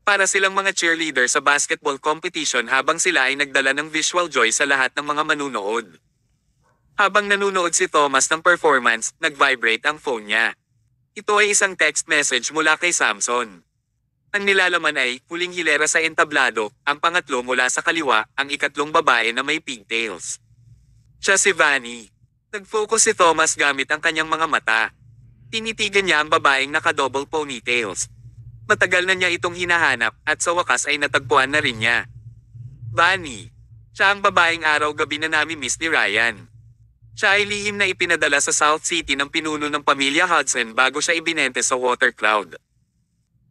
Para silang mga cheerleader sa basketball competition habang sila ay nagdala ng visual joy sa lahat ng mga manunood. Habang nanunood si Thomas ng performance, nag-vibrate ang phone niya. Ito ay isang text message mula kay Samson. Ang nilalaman ay, huling hilera sa entablado, ang pangatlo mula sa kaliwa, ang ikatlong babae na may pigtails. Siya si Vanny. Nag-focus si Thomas gamit ang kanyang mga mata. Tinitigan niya ang babaeng naka-double ponytails. Matagal na niya itong hinahanap at sa wakas ay natagpuan na rin niya. Vanny. Siya ang babaeng araw-gabi na nami-miss ni Ryan. Siya ay lihim na ipinadala sa South City ng pinuno ng pamilya Hudson bago siya ibinente sa Water Cloud.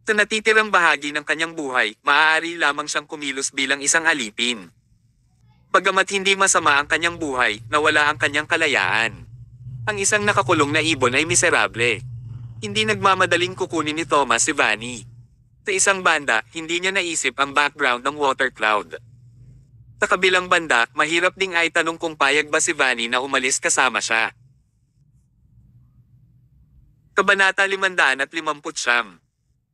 Sa natitirang bahagi ng kanyang buhay, maaari lamang siyang kumilos bilang isang alipin. Bagamat hindi masama ang kanyang buhay, nawala ang kanyang kalayaan. Ang isang nakakulong na ibon ay miserable. Hindi nagmamadaling kukunin ni Thomas si Vanny. Sa isang banda, hindi niya naisip ang background ng Water Cloud. Sa kabilang banda, mahirap ding ay tanong kung payag ba si Vanny na umalis kasama siya. Kabanata 559.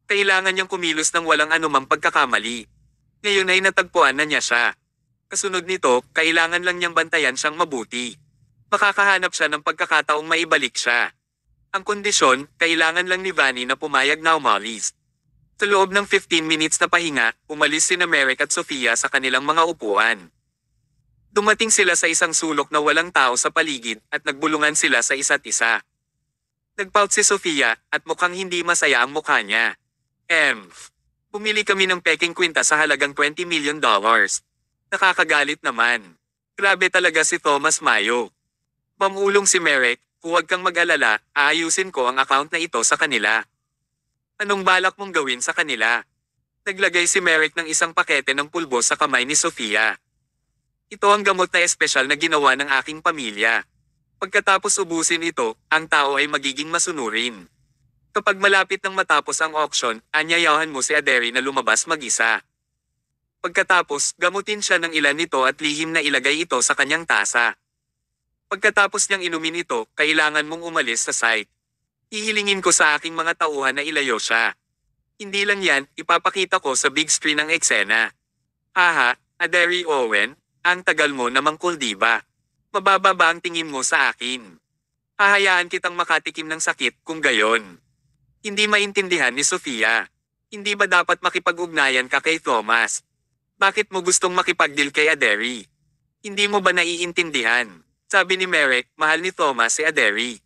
Kailangan niyang kumilos ng walang anumang pagkakamali. Ngayon ay natagpuan na niya siya. Kasunod nito, kailangan lang niyang bantayan siyang mabuti. Makakahanap siya ng pagkakataong maibalik siya. Ang kondisyon, kailangan lang ni Vanny na pumayag na umalis. Sa loob ng 15 minutes na pahinga, umalis sina Merrick at Sofia sa kanilang mga upuan. Dumating sila sa isang sulok na walang tao sa paligid at nagbulungan sila sa isa't isa. Nagpout si Sofia at mukhang hindi masaya ang mukha niya. Pumili kami ng peking kwinta sa halagang $20 million. Nakakagalit naman. Grabe talaga si Thomas Mayo. Mamulong si Merrick, huwag kang mag-alala, aayusin ko ang account na ito sa kanila. Anong balak mong gawin sa kanila? Naglagay si Merrick ng isang pakete ng pulbo sa kamay ni Sofia. Ito ang gamot na espesyal na ginawa ng aking pamilya. Pagkatapos ubusin ito, ang tao ay magiging masunurin. Kapag malapit nang matapos ang auction, anyayahan mo si Aderi na lumabas mag-isa. Pagkatapos, gamutin siya ng ilan nito at lihim na ilagay ito sa kanyang tasa. Pagkatapos niyang inumin ito, kailangan mong umalis sa site. Hihilingin ko sa aking mga tauhan na ilayo siya. Hindi lang yan, ipapakita ko sa big screen ang eksena. Haha, Aderi Owen, ang tagal mo namang cool diba? Mababa ba ang tingin mo sa akin? Hahayaan kitang makatikim ng sakit kung gayon. Hindi maintindihan ni Sofia. Hindi ba dapat makipag-ugnayan ka kay Thomas? Bakit mo gustong makipag-deal kay Aderi? Hindi mo ba naiintindihan? Sabi ni Merrick, mahal ni Thomas si Aderi.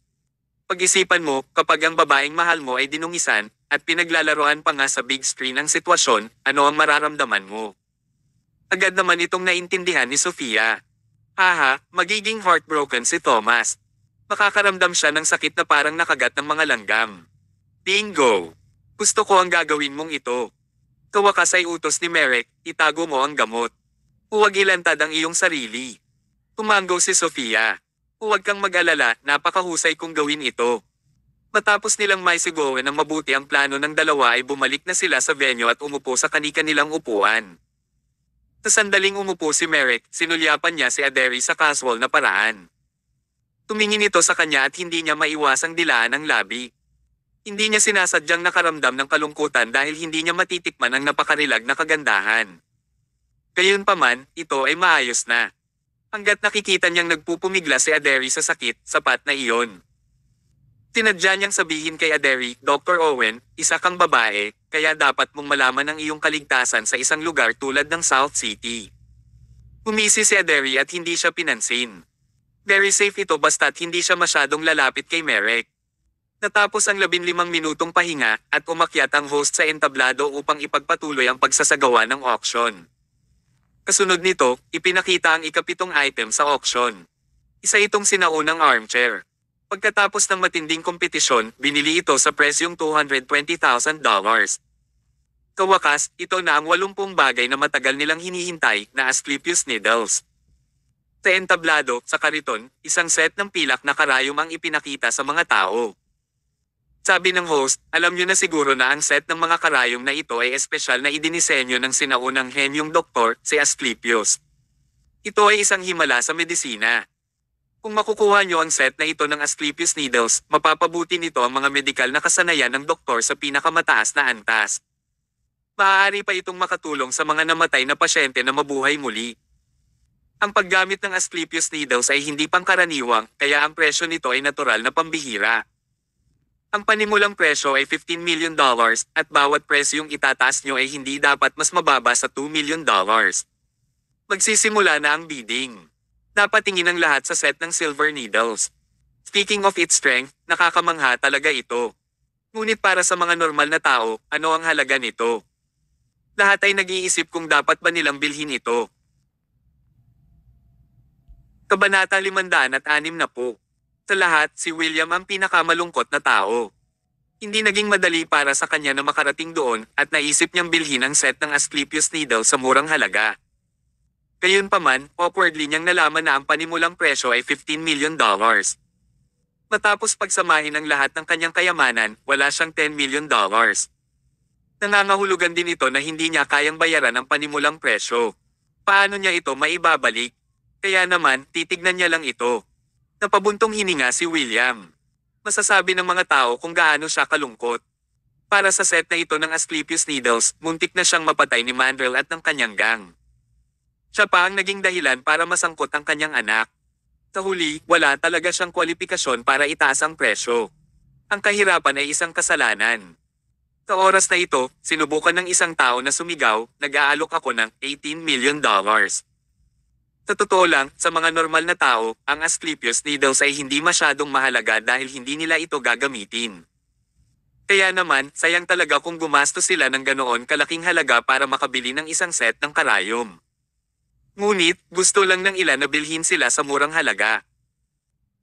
Pag-isipan mo, kapag ang babaeng mahal mo ay dinungisan, at pinaglalaroan pa nga sa big screen ang sitwasyon, ano ang mararamdaman mo? Agad naman itong naintindihan ni Sofia. Haha, magiging heartbroken si Thomas. Makakaramdam siya ng sakit na parang nakagat ng mga langgam. Bingo! Gusto ko ang gagawin mong ito. Kawakas ay utos ni Merrick, itago mo ang gamot. Huwag ilantad ang iyong sarili. Tumanggo si Sofia. Huwag kang mag-alala, napakahusay kong gawin ito. Matapos nilang maisigawan ng mabuti ang plano ng dalawa ay bumalik na sila sa venue at umupo sa kani-kanilang upuan. Sa sandaling umupo si Merrick, sinulyapan niya si Aderi sa casual na paraan. Tumingin ito sa kanya at hindi niya maiwasang dilaan ang labi. Hindi niya sinasadyang nakaramdam ng kalungkutan dahil hindi niya matitikman ang napakarilag na kagandahan. Gayunpaman, ito ay maayos na. Hanggat nakikita niyang nagpupumigla si Aderi sa sakit, sapat na iyon. Tinadya niyang sabihin kay Aderi, Dr. Owen, isa kang babae, kaya dapat mong malaman ang iyong kaligtasan sa isang lugar tulad ng South City. Umisi si Aderi at hindi siya pinansin. Very safe ito basta't hindi siya masyadong lalapit kay Merrick. Natapos ang 15 minutong pahinga at umakyat ang host sa entablado upang ipagpatuloy ang pagsasagawa ng auction. Kasunod nito, ipinakita ang ikapitong item sa auction. Isa itong sinaunang armchair. Pagkatapos ng matinding kompetisyon, binili ito sa presyong $220,000. Kawakas, ito na ang 80 bagay na matagal nilang hinihintay na Asclepius needles. Sa entablado, sa kariton, isang set ng pilak na karayom ang ipinakita sa mga tao. Sabi ng host, alam niyo na siguro na ang set ng mga karayom na ito ay espesyal na idinisenyo ng sinaunang henyong doktor, si Asclepius. Ito ay isang himala sa medisina. Kung makukuha nyo ang set na ito ng Asclepius Needles, mapapabuti nito ang mga medikal na kasanayan ng doktor sa pinakamataas na antas. Maaari pa itong makatulong sa mga namatay na pasyente na mabuhay muli. Ang paggamit ng Asclepius Needles ay hindi pangkaraniwang, kaya ang presyo nito ay natural na pambihira. Ang panimulang presyo ay $15 million at bawat presyong itataas nyo ay hindi dapat mas mababa sa $2 million. Magsisimula na ang bidding. Dapat tingin ang lahat sa set ng silver needles. Speaking of its strength, nakakamangha talaga ito. Ngunit para sa mga normal na tao, ano ang halaga nito? Lahat ay nag-iisip kung dapat ba nilang bilhin ito. Kabanata 560. Sa lahat, si William ang pinakamalungkot na tao. Hindi naging madali para sa kanya na makarating doon at naisip niyang bilhin ang set ng Asclepius Needle sa murang halaga. Gayunpaman, awkwardly niyang nalaman na ang panimulang presyo ay $15 million. Matapos pagsamahin ang lahat ng kanyang kayamanan, wala siyang $10 million. Nangangahulugan din ito na hindi niya kayang bayaran ang panimulang presyo. Paano niya ito maibabalik? Kaya naman, titignan niya lang ito. Napabuntong hininga si William. Masasabi ng mga tao kung gaano siya kalungkot. Para sa set na ito ng Asclepius Needles, muntik na siyang mapatay ni Mandrel at ng kanyang gang. Siya pa ang naging dahilan para masangkot ang kanyang anak. Sa huli, wala talaga siyang kwalipikasyon para itaas ang presyo. Ang kahirapan ay isang kasalanan. Sa oras na ito, sinubukan ng isang tao na sumigaw, nag-aalok ako ng $18 million. Sa totoo lang, sa mga normal na tao, ang Asclepius Needles ay hindi masyadong mahalaga dahil hindi nila ito gagamitin. Kaya naman, sayang talaga kung gumastos sila ng ganoon kalaking halaga para makabili ng isang set ng karayom. Ngunit, gusto lang ng ilan na bilhin sila sa murang halaga.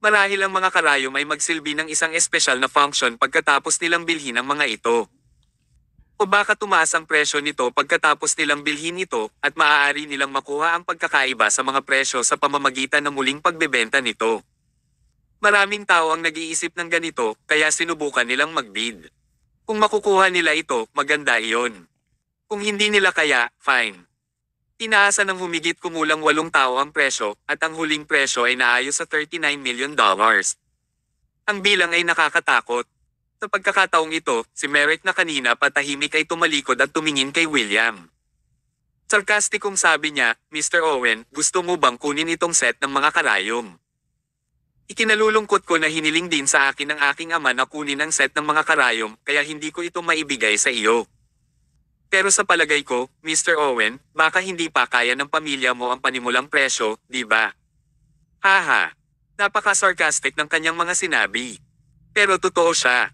Marahil ang mga karayom ay magsilbi ng isang espesyal na function pagkatapos nilang bilhin ang mga ito. O baka tumaas ang presyo nito pagkatapos nilang bilhin ito at maaari nilang makuha ang pagkakaiba sa mga presyo sa pamamagitan ng muling pagbebenta nito. Maraming tao ang nag-iisip ng ganito, kaya sinubukan nilang mag-bid. Kung makukuha nila ito, maganda iyon. Kung hindi nila kaya, fine. Tinaasan ng humigit kumulang 8 tao ang presyo at ang huling presyo ay naayos sa $39 million. Ang bilang ay nakakatakot. Sa pagkakataong ito, si Merrick na kanina patahimik ay tumalikod at tumingin kay William. Sarkastikong sabi niya, Mr. Owen, gusto mo bang kunin itong set ng mga karayom? Ikinalulungkot ko na hiniling din sa akin ng aking ama na kunin ang set ng mga karayom kaya hindi ko ito maibigay sa iyo. Pero sa palagay ko, Mr. Owen, baka hindi pa kaya ng pamilya mo ang panimulang presyo, di ba? Haha. Napaka-sarcastic ng kanyang mga sinabi. Pero totoo siya.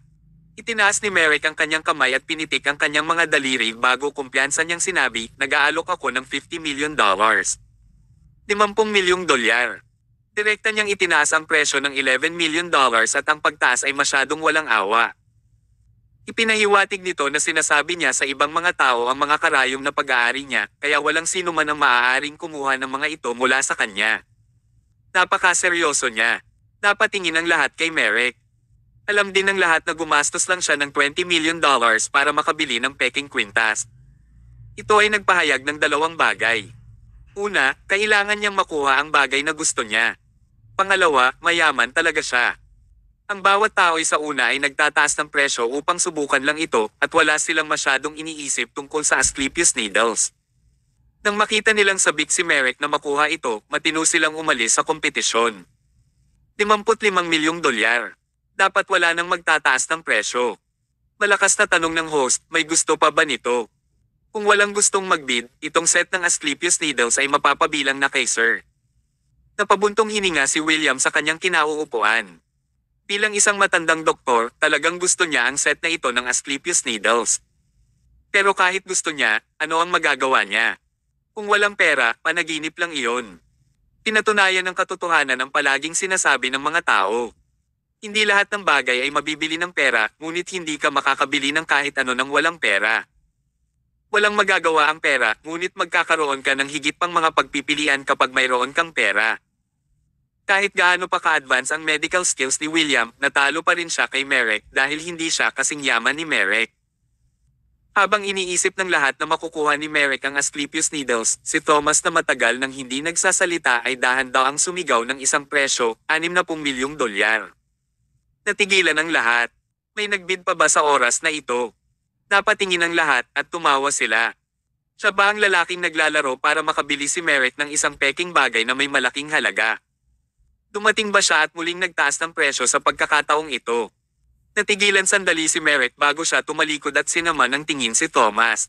Itinaas ni Merrick ang kanyang kamay at pinitik ang kanyang mga daliri bago kumpiyansa niyang sinabi, nag-aalok ako ng $50 million. $50 milyong dolyar. Direkta niyang itinaas ang presyo ng $11 million at ang pagtaas ay masyadong walang awa. Ipinahiwatig nito na sinasabi niya sa ibang mga tao ang mga karayom na pag-aari niya, kaya walang sino man ang maaaring kumuha ng mga ito mula sa kanya. Napakaseryoso niya. Napatingin ang lahat kay Merrick. Alam din ng lahat na gumastos lang siya ng $20 million para makabili ng peking kwintas. Ito ay nagpahayag ng dalawang bagay. Una, kailangan niyang makuha ang bagay na gusto niya. Pangalawa, mayaman talaga siya. Ang bawat tao ay sa una ay nagtataas ng presyo upang subukan lang ito at wala silang masyadong iniisip tungkol sa Asclepius Needles. Nang makita nilang sabik si Merrick na makuha ito, matino silang umalis sa kompetisyon. $55 milyong. Dapat wala nang magtataas ng presyo. Malakas na tanong ng host, may gusto pa ba nito? Kung walang gustong magbid, itong set ng Asclepius Needles ay mapapabilang na kay Sir. Napabuntong hininga si William sa kanyang kinauupuan. Bilang isang matandang doktor, talagang gusto niya ang set na ito ng Asclepius Needles. Pero kahit gusto niya, ano ang magagawa niya? Kung walang pera, panaginip lang iyon. Pinatunayan ng katotohanan ang palaging sinasabi ng mga tao. Hindi lahat ng bagay ay mabibili ng pera, ngunit hindi ka makakabili ng kahit ano ng walang pera. Walang magagawa ang pera, ngunit magkakaroon ka ng higit pang mga pagpipilian kapag mayroon kang pera. Kahit gaano pa ka-advance ang medical skills ni William, natalo pa rin siya kay Merrick dahil hindi siya kasing yaman ni Merrick. Habang iniisip ng lahat na makukuha ni Merrick ang Asclepius Needles, si Thomas na matagal nang hindi nagsasalita ay dahan-dahang sumigaw ng isang presyo, 60 milyong dolyar. Natigilan ang lahat. May nagbid pa ba sa oras na ito? Napatingin ang lahat at tumawa sila. Siya ba ang lalaking naglalaro para makabili si Merrick ng isang peking bagay na may malaking halaga? Dumating ba siya at muling nagtaas ng presyo sa pagkakataong ito? Natigilan sandali si Merrick bago siya tumalikod at sinaman ng tingin si Thomas.